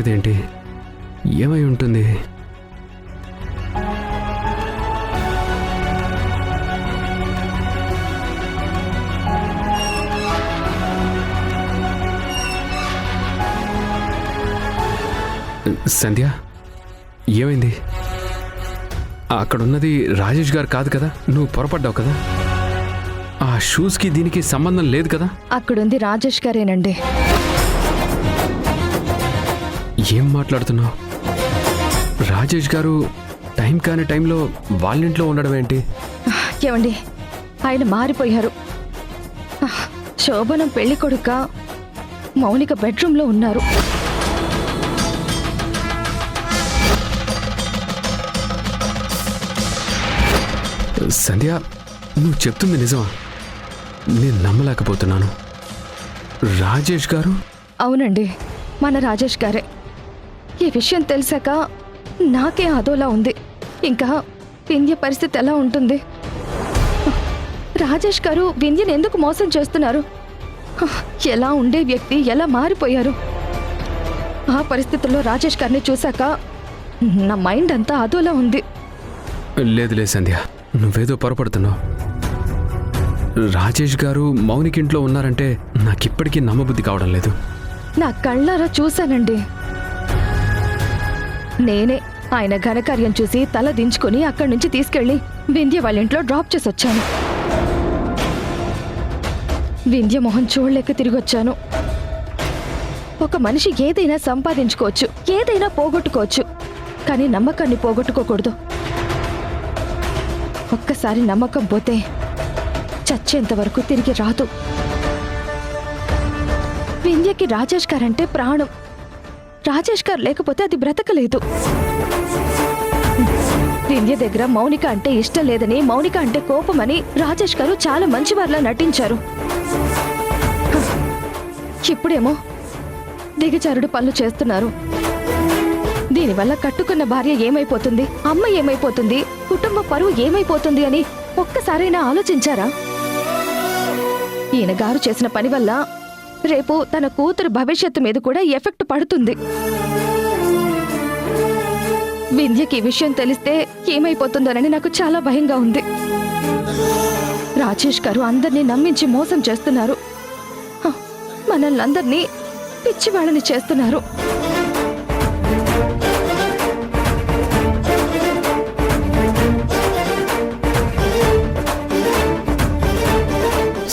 రాలేదేంటి? ఏమై ఉంటుంది? సంధ్య, ఏమైంది? అక్కడున్నది రాజేష్ గారు కాదు కదా? నువ్వు పొరపడ్డావు కదా? ఆ షూస్కి దీనికి సంబంధం లేదు కదా? అక్కడుంది రాజేష్ గారేనండి. ఏం మాట్లాడుతున్నావు? రాజేష్ గారు టైం కాని టైంలో వాళ్ళింట్లో ఉండడం ఏంటి? ఏమండి, ఆయన మారిపోయారు. శోభనం పెళ్లి కొడుక మౌనిక బెడ్రూమ్లో ఉన్నారు. సంధ్య, నువ్వు చెప్తుంది నిజమా? నేను నమ్మలేకపోతున్నాను. రాజేష్ గారు? అవునండి, మన రాజేష్ గారే. ఈ విషయం తెలిసాక నాకే అదోలా ఉంది. ఇంకా వింధ్య పరిస్థితి ఎలా ఉంటుంది? రాజేష్ గారు వింధ్యను ఎందుకు మోసం చేస్తున్నారు? ఎలా ఉండే వ్యక్తి ఎలా మారిపోయారు? ఆ పరిస్థితుల్లో రాజేష్ గారిని చూశాక నా మైండ్ అంతా అదోలా ఉంది. లేదులే సంధ్య, నువ్వేదో పొరపడుతున్నావు. రాజేష్ గారు మౌనికింట్లో ఉన్నారంటే నాకిప్పటికీ నమ్మబుద్ధి కావడం లేదు. నా కళ్ళారా చూశానండి. నేనే ఆయన ఘనకార్యం చూసి తల దించుకొని అక్కడి నుంచి తీసుకెళ్లి వింధ్య వాళ్ళ ఇంట్లో డ్రాప్ చేసి వచ్చాను. వింధ్య మొహం చూడలేక తిరిగొచ్చాను. ఒక మనిషి ఏదైనా సంపాదించుకోవచ్చు, ఏదైనా పోగొట్టుకోవచ్చు, కానీ నమ్మకాన్ని పోగొట్టుకోకూడదు. ఒక్కసారి నమ్మకం పోతే చచ్చేంత వరకు తిరిగి రాదు. వింధ్యకి రాజేష్ గారంటే ప్రాణం. రాజేష్ గారు లేకపోతే అది బ్రతకలేదు. వింధ్య దగ్గర మౌనిక అంటే ఇష్టం లేదని, మౌనిక అంటే కోపమని రాజేష్ గారు చాలా మంచివారిలా నటించారు. ఇప్పుడేమో దిగజారుడు పనులు చేస్తున్నారు. దీనివల్ల కట్టుకున్న భార్య ఏమైపోతుంది, అమ్మ ఏమైపోతుంది, కుటుంబ పరువు ఏమైపోతుంది అని ఒక్కసారైనా ఆలోచించారా? ఈయన గారు చేసిన పని వల్ల రేపు తన కూతురు భవిష్యత్తు మీద కూడా ఎఫెక్ట్ పడుతుంది. వింధ్యకి ఈ విషయం తెలిస్తే ఏమైపోతుందోనని నాకు చాలా భయంగా ఉంది. రాజేష్ గారు అందరినీ నమ్మించి మోసం చేస్తున్నారు. మనల్ని అందరినీ పిచ్చివాళ్ళని చేస్తున్నారు.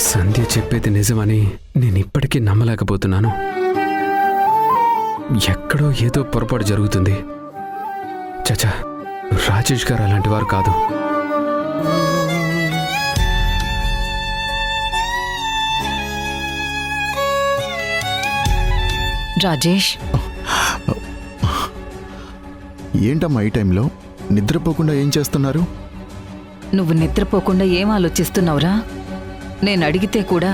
సంధ్య చెప్పేది నిజమని నేను ఇప్పటికీ నమ్మలేకపోతున్నాను. ఎక్కడో ఏదో పొరపాటు జరుగుతుంది. చచా, రాజేష్ గారు అలాంటి వారు కాదు. రాజేష్, ఏంటమ్మా ఈ టైంలో నిద్రపోకుండా ఏం చేస్తున్నారు? నువ్వు నిద్రపోకుండా ఏం ఆలోచిస్తున్నావురా? నేను అడిగితే కూడా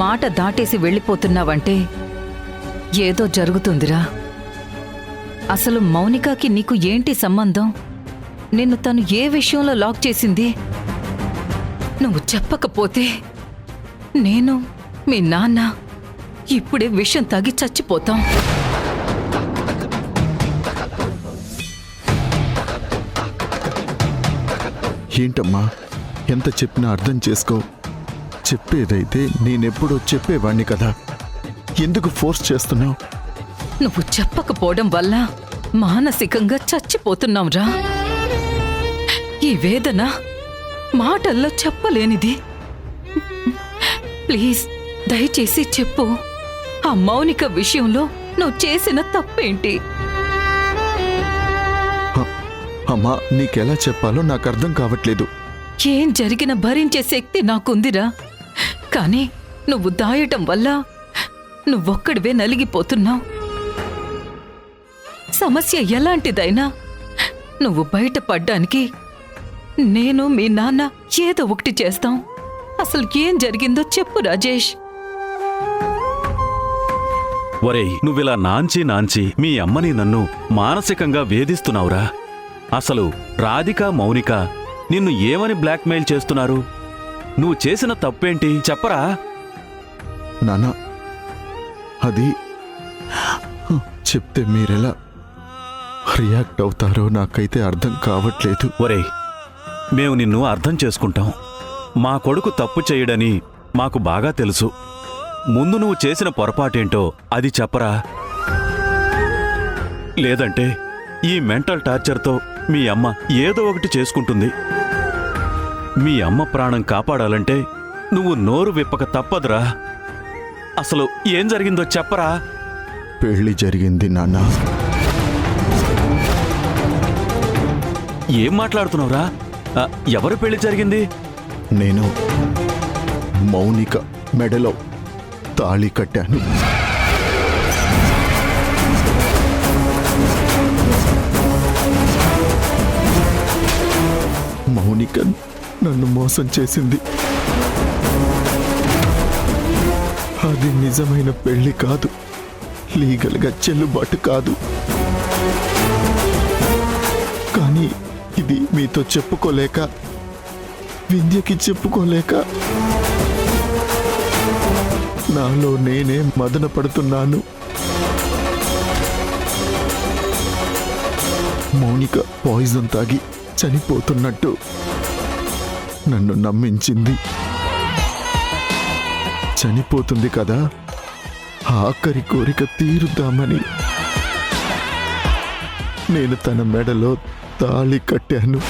మాట దాటేసి వెళ్ళిపోతున్నావంటే ఏదో జరుగుతుందిరా. అసలు మౌనికాకి నీకు ఏంటి సంబంధం? నిన్ను తను ఏ విషయంలో లాక్ చేసింది? నువ్వు చెప్పకపోతే నేను, మీ నాన్న ఇప్పుడే విషం తాగి చచ్చిపోతాం. ఏంటమ్మా ఎంత చెప్పినా అర్థం చేసుకో. చెప్పేదైతే నేనెప్పుడో చెప్పేవాణ్ణి కదా, ఎందుకు ఫోర్స్ చేస్తున్నావు? నువ్వు చెప్పకపోవడం వల్ల మానసికంగా చచ్చిపోతున్నావురా. ఈ వేదన మాటల్లో చెప్పలేనిది. ప్లీజ్ దయచేసి చెప్పు, ఆ మౌనిక విషయంలో నువ్వు చేసిన తప్పేంటి? అమ్మా, నీకెలా చెప్పాలో నాకు అర్థం కావట్లేదు. ఏం జరిగినా భరించే శక్తి నాకుందిరా. కానీ నువ్వు దాయటం వల్ల నువ్వొక్కడివే నలిగిపోతున్నావు. సమస్య ఎలాంటిదైనా నువ్వు బయటపడ్డానికి నేను, మీ నాన్న ఏదో ఒకటి చేస్తాం. అసలు ఏం జరిగిందో చెప్పు రాజేష్. ఒరేయ్, నువ్విలా నాంచి మీ అమ్మని నన్ను మానసికంగా వేధిస్తున్నావురా. అసలు రాధిక, మౌనిక నిన్ను ఏమని బ్లాక్మెయిల్ చేస్తున్నారు? నువ్వు చేసిన తప్పేంటి చెప్పరా? నాన్న, అది చెప్తే మీరెలా రియాక్ట్ అవుతారో నాకైతే అర్థం కావట్లేదు. ఒరేయ్, మేము నిన్ను అర్థం చేసుకుంటాం. మా కొడుకు తప్పు చేయడని మాకు బాగా తెలుసు. ముందు నువ్వు చేసిన పొరపాటేంటో అది చెప్పరా. లేదంటే ఈ మెంటల్ టార్చర్తో మీ అమ్మ ఏదో ఒకటి చేసుకుంటుంది. మీ అమ్మ ప్రాణం కాపాడాలంటే నువ్వు నోరు విప్పక తప్పదురా. అసలు ఏం జరిగిందో చెప్పరా. పెళ్లి జరిగింది నాన్న. ఏం మాట్లాడుతున్నావురా? ఎవరు పెళ్లి జరిగింది? నేను మౌనిక మెడలో తాళి కట్టాను. మౌనిక నన్ను మోసం చేసింది. అది నిజమైన పెళ్లి కాదు, లీగల్గా చెల్లుబాటు కాదు. కానీ ఇది మీతో చెప్పుకోలేక, వింధ్యకి చెప్పుకోలేక నాలో నేనే మదన పడుతున్నాను. మౌనిక పాయిజన్ తాగి చనిపోతున్నట్టు నన్ను నమ్మించింది. చనిపోతుంది కదా, ఆఖరి కోరిక తీరుద్దామని నేను తన మెడలో తాళి కట్టాను.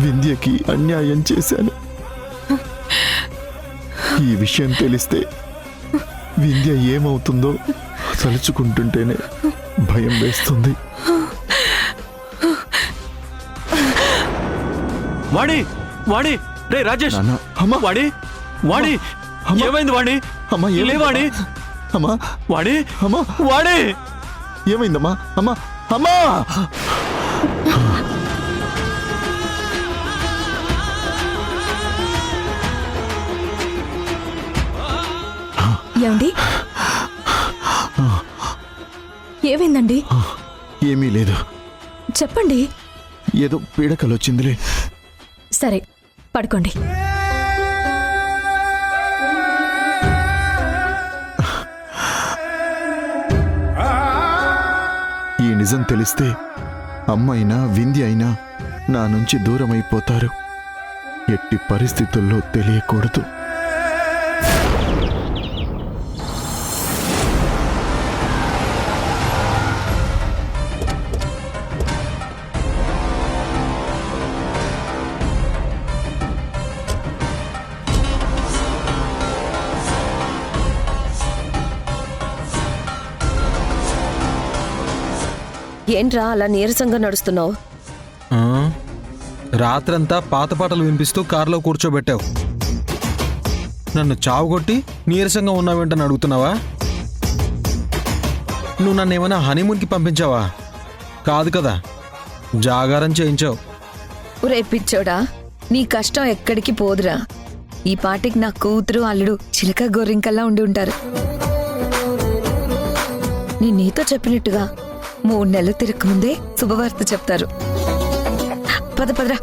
వింధ్యకి అన్యాయం చేశాను. ఈ విషయం తెలిస్తే వింధ్య ఏమవుతుందో తలుచుకుంటుంటేనే భయం వేస్తుంది. వాణి, వాణి, రే రాజేష్, నాన్న, అమ్మా, వాణి, వాణి, అమ్మా. ఏమైంది వాణి? అమ్మా, లే వాణి, అమ్మా, వాణి, అమ్మా, వాణి. ఏమైందమ్మా? అమ్మా, అమ్మా. ఏమండి? ఏమైందండి? ఏమీ లేదు, చెప్పండి. ఏదో పీడకలు వచ్చిందిలే. సరే, పడుకోండి. ఈ నిజం తెలిస్తే అమ్మ అయినా వింధ్య అయినా నా నుంచి దూరం అయిపోతారు. ఎట్టి పరిస్థితుల్లో తెలియకూడదు. ఏంట్రా అలా నీరసంగా నడుస్తున్నావు? రాత్రంతా పాత పాటలు వినిపిస్తూ కారులో కూర్చోబెట్టావు. నన్ను చావుగొట్టి నీరసంగా ఉన్నావేంటని అడుగుతున్నావా? నువ్వు నన్ను ఏమైనా హనీమూన్కి పంపించావా? కాదు కదా, జాగారం చేయించావు. ఒరే పిచ్చోడా, నీ కష్టం ఎక్కడికి పోదురా. ఈ పాటికి నా కూతురు అల్లుడు చిలక గోరింకల్లా ఉండి ఉంటారు. నీతో చెప్పినట్టుగా 3 నెలలు తిరగకముందే శుభవార్త చెప్తారు. పద పదరా.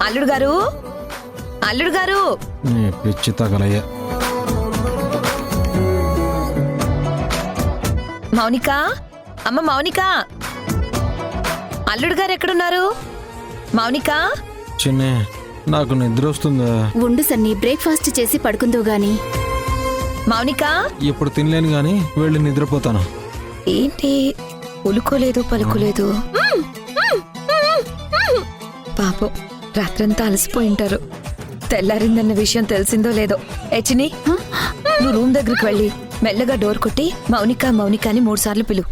అల్లుడు గారు, అల్లుడు గారు. నీ పిచ్చి తగలయ్యా. మౌనిక, అమ్మ మౌనిక, అల్లుడు గారు ఎక్కడున్నారు? మౌనిక. చిన్నే, నాకు నిద్ర వస్తుందా? ఉండు సన్ని, బ్రేక్ఫాస్ట్ చేసి పడుకుందో గాని. మౌనిక. ఇప్పుడు తినలేను గాని వెళ్ళి నిద్రపోతాను. ఏంటి ఉలుకోలేదు పలుకోలేదు? పాపం రాత్రంతా అలసిపోయి ఉంటారు. తెల్లారిందన్న విషయం తెలిసిందో లేదో. హెచ్ని, నువ్వు రూమ్ దగ్గరికి వెళ్ళి మెల్లగా డోర్ కొట్టి మౌనిక మౌనిక అని 3 సార్లు పిలు.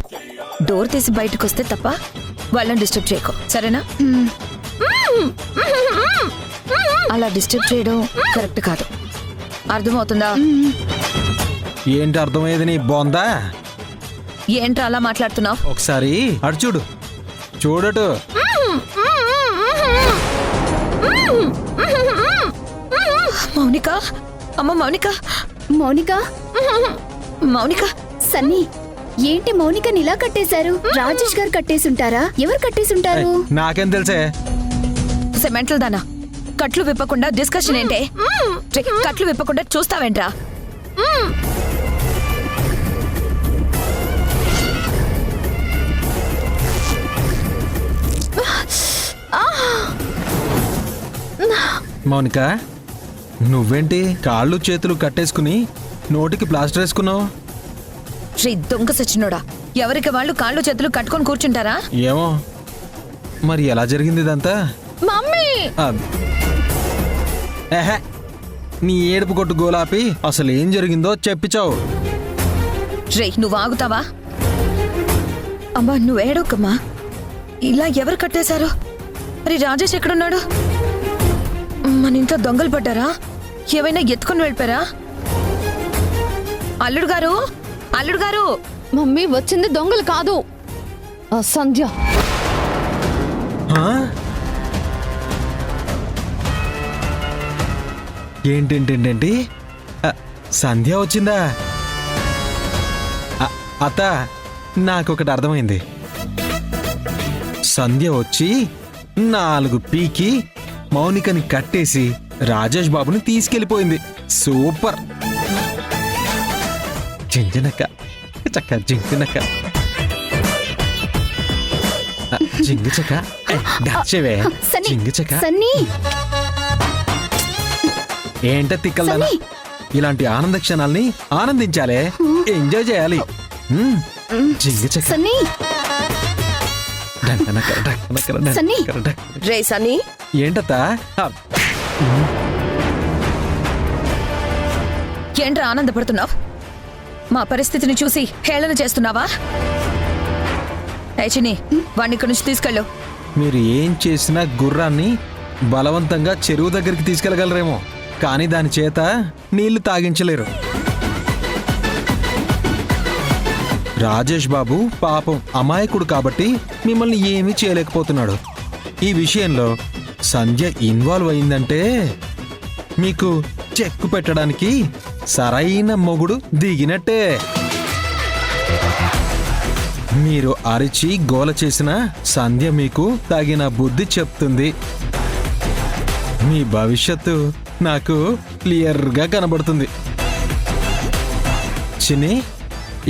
డోర్ తీసి బయటకు వస్తే తప్ప వాళ్ళని డిస్టర్బ్ చేయకు, సరేనా? అలా డిస్టర్బ్ చేయడం కరెక్ట్ కాదు, అర్థమవుతుందా? ఏంటి అర్థమయ్యేది నీ బోందా? ఏంట్రా అలా మాట్లాడుతున్నావు? ఒకసారి అటు చూడు, చూడటు. మౌనిక, అమ్మ మౌనిక. మౌనిక, మౌనిక. సన్నీ, ఏంటి మౌనికని ఇలా కట్టేశారు? రాజేష్ గారు కట్టేసుంటారా? ఎవరు కట్టేసుంటారు? నాకేం తెలుసే? సెమెంటల్ దానా, కట్లు విప్పకుండా డిస్కషన్ ఏంటే రే, కట్లు విప్పకుండా చూస్తావేంట్రా మౌనిక నువ్వేంటి కాళ్ళు చేతులు కట్టేసుకుని నోటికి ప్లాస్టర్ వేసుకున్నావు? శ్రీ దొంగ సచ్చినోడా, ఎవరికి వాళ్ళు కాళ్ళు చేతులు కట్టుకొని కూర్చుంటారా? ఏమో మరి ఎలా జరిగింది ఇదంతా? మమ్మీ ఆ, ఏహే, నీ ఏడుపు కొట్టు గోలాపి అసలు ఏం జరిగిందో చెప్పిచావు. రే నువ్వు ఆగుతావా? అమ్మా నువ్వు ఏడోకమ్మా. ఇలా ఎవరు కట్టేశారు? మరి రాజేష్ ఎక్కడున్నాడు? మన ఇంట్లో దొంగలు పడ్డారా? ఏమైనా ఎత్తుకొని వెళ్ళిపోయారా? అల్లుడు గారు, అల్లుడు గారు! మమ్మీ వచ్చింది దొంగలు కాదు, ఆ సంధ్య. ఆ? ఏంటేంటేంటేంటి ఆ, సంధ్య వచ్చిందా? అత్త నాకొకటి అర్థమైంది. సంధ్య వచ్చి 4 పీకి మౌనికని కట్టేసి రాజేష్ బాబుని తీసుకెళ్లిపోయింది. సూపర్! జింజనక్క చక్క జింజనక్క జింగు చక్క దాచేవే జింగు చక్క. సన్నీ ఏంట తిక్కల్దానా? ఇలాంటి ఆనంద క్షణాల్ని ఆనందించాలే, ఎంజాయ్ చేయాలి. జింగు చక్క సన్నీ సన్నీ. రే సన్నీ, ఏంటత్తా? ఏంట్రా ఆనందపడుతున్నావు? మా పరిస్థితిని చూసి హేళన చేస్తున్నావా? చిన్ని వాడిని ఇక్కడి నుంచి తీసుకెళ్ళు. మీరు ఏం చేసినా గుర్రాన్ని బలవంతంగా చెరువు దగ్గరికి తీసుకెళ్లగలరేమో, కానీ దాని చేత నీళ్లు తాగించలేరు. రాజేష్ బాబు పాపం అమాయకుడు కాబట్టి మిమ్మల్ని ఏమీ చేయలేకపోతున్నాడు. ఈ విషయంలో సంధ్య ఇన్వాల్వ్ అయిందంటే మీకు చెక్కు పెట్టడానికి సరైన మొగుడు దిగినట్టే. మీరు అరిచి గోల చేసిన సంధ్య మీకు తగిన బుద్ధి చెప్తుంది. మీ భవిష్యత్తు నాకు క్లియర్గా కనబడుతుంది. చిన్ని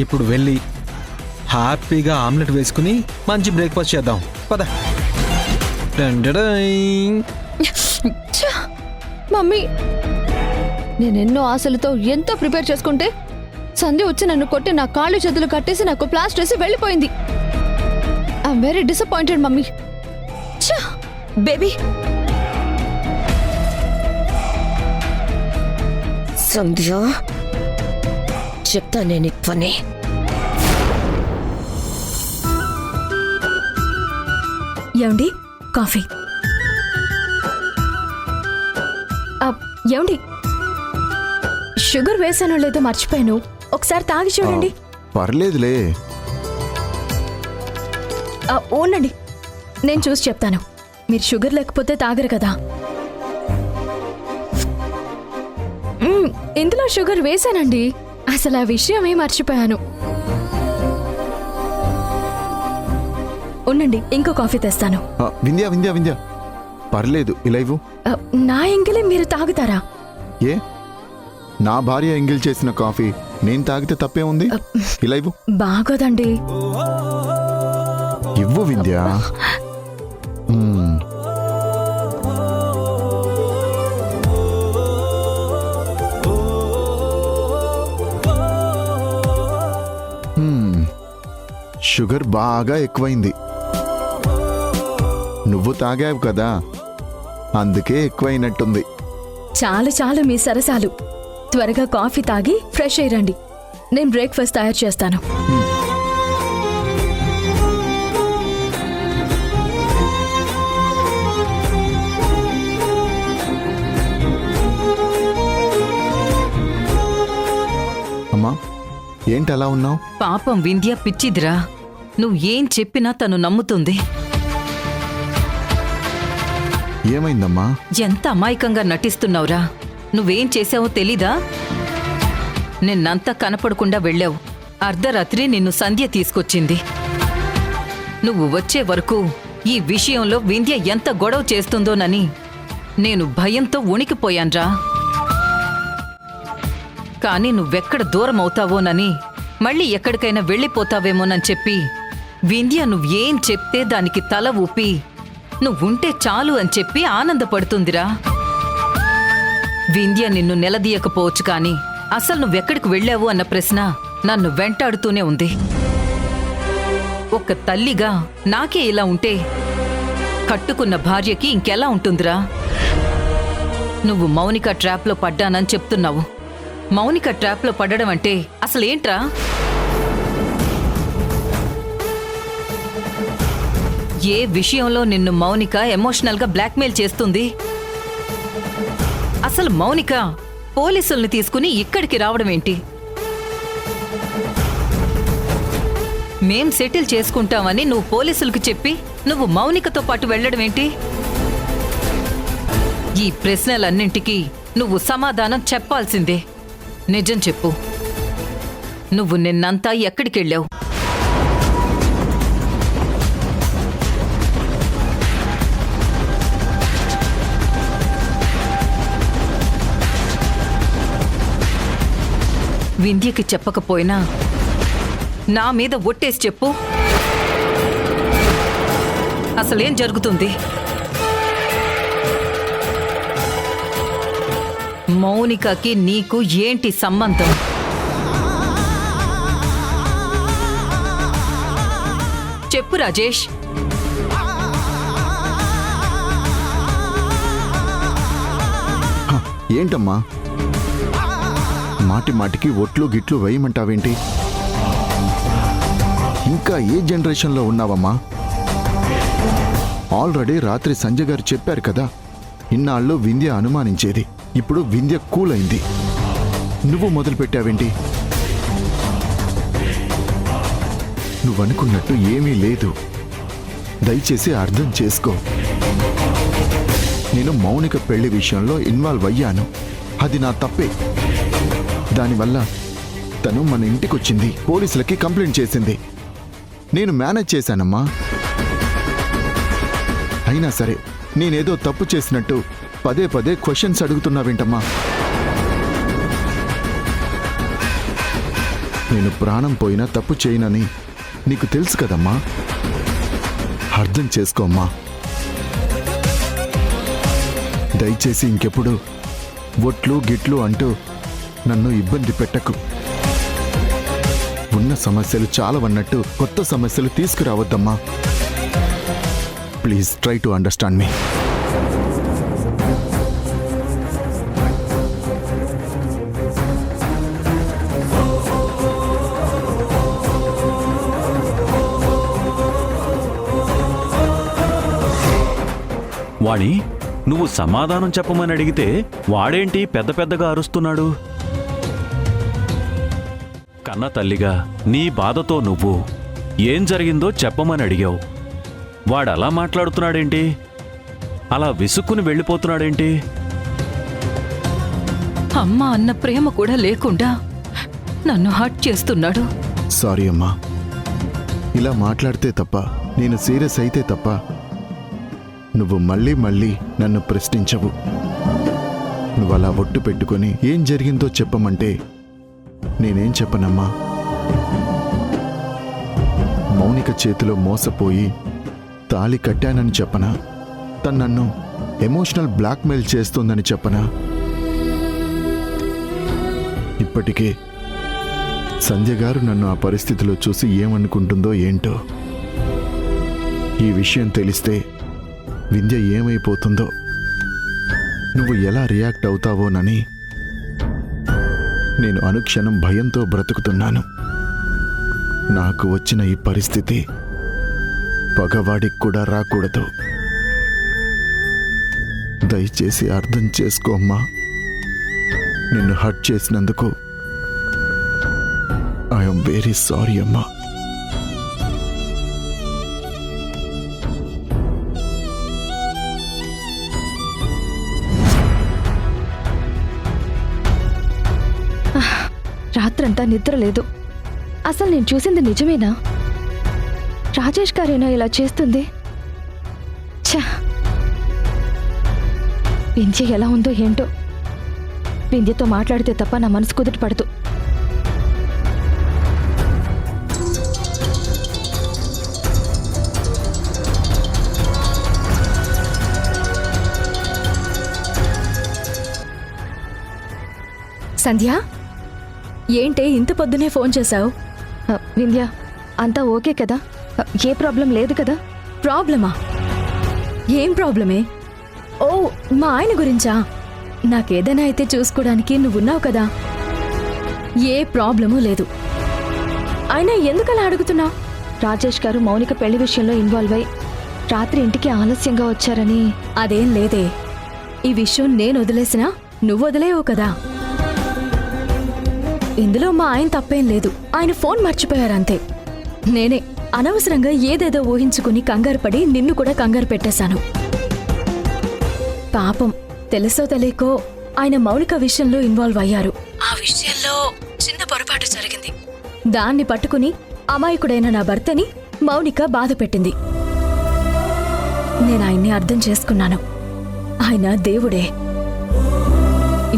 ఇప్పుడు వెళ్ళి హ్యాపీగా ఆమ్లెట్ వేసుకుని మంచి బ్రేక్ఫాస్ట్ చేద్దాం పద. మమ్మీ నేనెన్నో ఆశలతో ఎంతో ప్రిపేర్ చేసుకుంటే సంధ్య వచ్చి నన్ను కొట్టి నా కాళ్ళు చేతులు కట్టేసి నాకు ప్లాస్టర్ వేసి వెళ్ళిపోయింది. I'm very disappointed mummy. Baby Sandhya చెప్తా నేను పని. ఏమండి కాఫీ? ఏమండి షుగర్ వేసానో లేదో మర్చిపోయాను, ఒకసారి తాగి చూడండి. పర్లేదులే. ఓనండి నేను చూసి చెప్తాను, మీరు షుగర్ లేకపోతే తాగరు కదా. ఇందులో షుగర్ వేసానండి, అసలు ఆ విషయమే మర్చిపోయాను. ఉండండి ఇంకో కాఫీ తెస్తాను. వింధ్యా వింధ్యా వింధ్యా పర్లేదు, ఇలా ఇవ్వు. నా ఎంగిలే మీరు తాగుతారా? ఏ నా భార్య ఎంగిల్ చేసిన కాఫీ నేను తాగితే తప్పే ఉంది? ఇలా ఇవ్వు. బాగోదండి. ఇవ్వు వింధ్యా. షుగర్ బాగా ఎక్కువైంది. నువ్వు తాగావు కదా, అందుకే ఎక్కువైనట్టుంది. చాలు చాలు మీ సరసాలు, త్వరగా కాఫీ తాగి ఫ్రెష్ అయ్యండి, నేను బ్రేక్ఫాస్ట్ తయారు చేస్తాను. అమ్మా ఏంటి అలా ఉన్నావు? పాపం వింధ్య పిచ్చిదిరా, నువ్వు ఏం చెప్పినా తను నమ్ముతుంది. ఏమైందమ్మా? ఎంత అమాయకంగా నటిస్తున్నావురా. నువ్వేం చేశావో తెలీదా? నిన్నంతా కనపడకుండా వెళ్ళావు. అర్ధరాత్రి నిన్ను సంధ్య తీసుకొచ్చింది. నువ్వు వచ్చే వరకు ఈ విషయంలో వింధ్య ఎంత గొడవ చేస్తుందోనని నేను భయంతో వణికిపోయాన్రా. కానీ నువ్వెక్కడ దూరం అవుతావోనని, మళ్ళీ ఎక్కడికైనా వెళ్ళిపోతావేమోనని చెప్పి వింధ్య నువ్వేం చెప్తే దానికి తల ఊపి నువ్వుంటే చాలు అని చెప్పి ఆనందపడుతుందిరా. వింధ్య నిన్ను నిలదీయకపోవచ్చు కానీ అసలు నువ్వెక్కడికి వెళ్ళావు అన్న ప్రశ్న నన్ను వెంటాడుతూనే ఉంది. ఒక తల్లిగా నాకే ఇలా ఉంటే కట్టుకున్న భార్యకి ఇంకెలా ఉంటుందిరా? నువ్వు మౌనిక ట్రాప్లో పడ్డానని చెప్తున్నావు. మౌనిక ట్రాప్లో పడడం అంటే అసలేంట్రా? ఏ విషయంలో నిన్ను మౌనిక ఎమోషనల్గా బ్లాక్మెయిల్ చేస్తుంది? అసలు మౌనిక పోలీసుల్ని తీసుకుని ఇక్కడికి రావడం ఏంటి? మేం సెటిల్ చేసుకుంటామని నువ్వు పోలీసులకు చెప్పి నువ్వు మౌనికతో పాటు వెళ్ళడం ఏంటి? ఈ ప్రశ్నలన్నింటికీ నువ్వు సమాధానం చెప్పాల్సిందే. నిజం చెప్పు, నువ్వు నిన్నంతా ఎక్కడికెళ్ళావు? వింధ్యకి చెప్పకపోయినా నా మీద ఒట్టేసి చెప్పు, అసలేం జరుగుతుంది? మౌనికకి నీకు ఏంటి సంబంధం? చెప్పు రాజేష్. ఏంటమ్మా మాటి మాటికి ఒట్లు గిట్లు వేయమంటావేంటి? ఇంకా ఏ జనరేషన్లో ఉన్నావమ్మా? ఆల్రెడీ రాత్రి సంజయ్ గారు చెప్పారు కదా, ఇన్నాళ్ళు వింధ్య అనుమానించేది, ఇప్పుడు వింధ్య కూల్ అయింది. నువ్వు మొదలుపెట్టావేంటి? నువ్వనుకున్నట్టు ఏమీ లేదు. దయచేసి అర్థం చేసుకో. నేను మౌనిక పెళ్లి విషయంలో ఇన్వాల్వ్ అయ్యాను. అది నా తప్పే. దానివల్ల తను మన ఇంటికొచ్చింది, పోలీసులకి కంప్లైంట్ చేసింది. నేను మేనేజ్ చేశానమ్మా. అయినా సరే నేనేదో తప్పు చేసినట్టు పదే పదే క్వశ్చన్స్ అడుగుతున్నావేంటమ్మా? నేను ప్రాణం పోయినా తప్పు చేయనని నీకు తెలుసు కదమ్మా. అర్థం చేసుకోమ్మా. దయచేసి ఇంకెప్పుడు ఒట్లు గిట్లు అంటూ నన్ను ఇబ్బంది పెట్టకు. ఉన్న సమస్యలు చాలవన్నట్టు కొత్త సమస్యలు తీసుకురావద్దమ్మా. ప్లీజ్ ట్రై టు అండర్స్టాండ్ మీ. వాణి, నువ్వు సమాధానం చెప్పమని అడిగితే వాడేంటి పెద్ద పెద్దగా అరుస్తున్నాడు? కన్న తల్లిగా నీ బాధతో నువ్వు ఏం జరిగిందో చెప్పమని అడిగావు. వాడలా మాట్లాడుతున్నాడేంటి? అలా విసుక్కుని వెళ్ళిపోతున్నాడేంటి? అమ్మ అన్న ప్రేమ కూడా లేకుండా నన్ను హర్ట్ చేస్తున్నాడు. సారీ అమ్మా. ఇలా మాట్లాడితే తప్ప, నేను సీరియస్ అయితే తప్ప నువ్వు మళ్ళీ మళ్ళీ నన్ను ప్రశ్నించవు. నువ్వు అలా ఒట్టు పెట్టుకొని ఏం జరిగిందో చెప్పమంటే నేనేం చెప్పనమ్మా? మౌనిక చేతిలో మోసపోయి తాళి కట్టానని చెప్పనా? తను నన్ను ఎమోషనల్ బ్లాక్మెయిల్ చేస్తోందని చెప్పనా? ఇప్పటికే సంధ్య గారు నన్ను ఆ పరిస్థితిలో చూసి ఏమనుకుంటుందో ఏంటో. ఈ విషయం తెలిస్తే వింధ్య ఏమైపోతుందో, నువ్వు ఎలా రియాక్ట్ అవుతావోనని నేను అనుక్షణం భయంతో బ్రతుకుతున్నాను. నాకు వచ్చిన ఈ పరిస్థితి పగవాడికి కూడా రాకూడదు. దయచేసి అర్థం చేసుకోమ్మా. నిన్ను హర్ట్ చేసినందుకు ఐఎమ్ వెరీ సారీ అమ్మా. రాత్రంతా నిద్ర లేదు. అసలు నేను చూసింది నిజమేనా? రాజేష్ గారేనా ఇలా చేస్తుంది? ఛా! వింధ్య ఎలా ఉందో ఏంటో. వింధ్యతో మాట్లాడితే తప్ప నా మనసు కుదుట పడదు. సంధ్య, ఏంటే ఇంత పొద్దునే ఫోన్ చేశావు? వింధ్య, అంతా ఓకే కదా? ఏ ప్రాబ్లం లేదు కదా? ప్రాబ్లమా? ఏం ప్రాబ్లమే? ఓ, మా ఆయన గురించా? నాకేదైనా అయితే చూసుకోవడానికి నువ్వున్నావు కదా. ఏ ప్రాబ్లమూ లేదు. అయినా ఎందుకలా అడుగుతున్నావు? రాజేష్ గారు మౌనిక పెళ్లి విషయంలో ఇన్వాల్వ్ అయి రాత్రి ఇంటికి ఆలస్యంగా వచ్చారని. అదేం లేదే. ఈ విషయం నేను వదిలేసినా నువ్వు వదిలేవు కదా. ఇందులో మా ఆయన తప్పేం లేదు. ఆయన ఫోన్ మర్చిపోయారంతే. నేనే అనవసరంగా ఏదేదో ఊహించుకుని కంగారు పడి నిన్ను కూడా కంగారు పెట్టేశాను. పాపం తెలుసో తెలియకో ఆయన మౌనిక విషయంలో ఇన్వాల్వ్ అయ్యారు. ఆ విషయంలో చిన్న పొరపాటు జరిగింది. దాన్ని పట్టుకుని అమాయకుడైన నా భర్తని మౌనిక బాధ పెట్టింది. నేను ఆయన్ని అర్థం చేసుకున్నాను. ఆయన దేవుడే.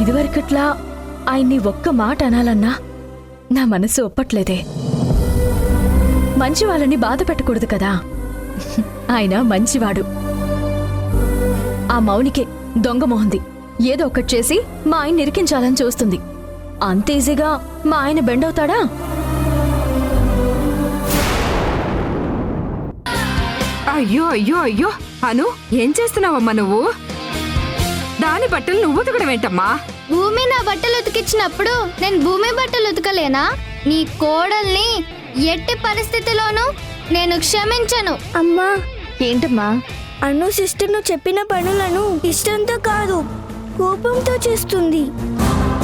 ఇదివరకట్లా ఆయన్ని ఒక్క మాట అనాలన్నా నా మనసు ఒప్పట్లేదే. మంచి వాళ్ళని బాధ పెట్టకూడదు కదా. ఆయన మంచివాడు. ఆ మౌనికే దొంగ మొహంది. ఏదో ఒకటి చేసి మా ఆయన నిరికించాలని చూస్తుంది. అంత ఈజీగా మా ఆయన బెండవుతాడా? అయ్యో అయ్యో అయ్యో అను, ఏం చేస్తున్నావమ్మా నువ్వు? దాని బట్టలు నువ్వు ఉతకడం ఏంటమ్మా? భూమి నా బట్టలు ఉతికిచ్చినప్పుడు నేను భూమి బట్టలు ఉతకలేనా? నీ కోడల్ని ఎట్టి పరిస్థితిలోనూ నేను క్షమించను. అమ్మా, ఏంటమ్మా? అను సిస్టర్ నువ్వు చెప్పిన పనులను ఇష్టంతో కాదు కోపంతో చేస్తుంది.